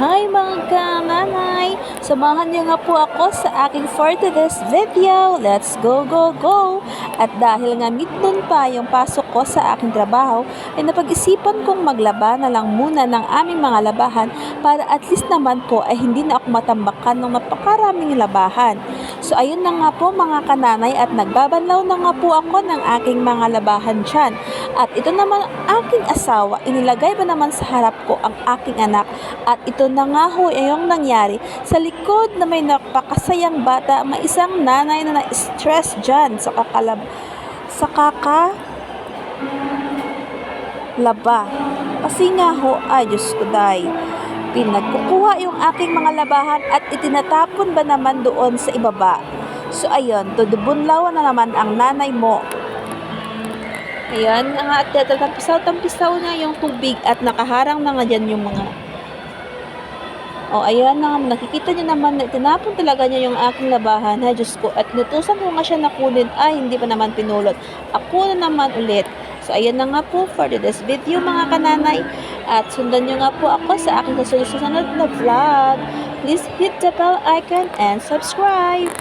Hi mga kananay! Samahan niyo nga po ako sa aking for today's video. Let's go, go, go! At dahil nga midnoon pa yung pasok ko sa aking trabaho, ay napag-isipan kong maglaba na lang muna ng aming mga labahan para at least naman po ay hindi na ako matambakan ng napakaraming labahan. So ayun na nga po mga kananay at nagbabanlaw na nga po ako ng aking mga labahan dyan. At ito naman aking asawa, inilagay ba naman sa harap ko ang aking anak at ito na nga ho yung nangyari. Sa likod na may napakasayang bata, may isang nanay na na-stress dyan sa laba. Kasi nga ho, ay Diyos ko day, pinagkukuha yung aking mga labahan at itinatapon ba naman doon sa ibaba. So ayun, tudubunlaw na naman ang nanay mo. Ayan, nga at tampisaw na yung tubig at nakaharang na nga dyan yung mga. Ayan na nga, nakikita niyo naman na tinapon talaga niya yung aking labahan, ha, Diyos ko. At nutusan ko nga siya na kunin, ay hindi pa naman pinulot. Ako na naman ulit. So, ayan na nga po for this video mga kananay. At sundan niyo nga po ako sa aking susunod na vlog. Please hit the bell icon and subscribe.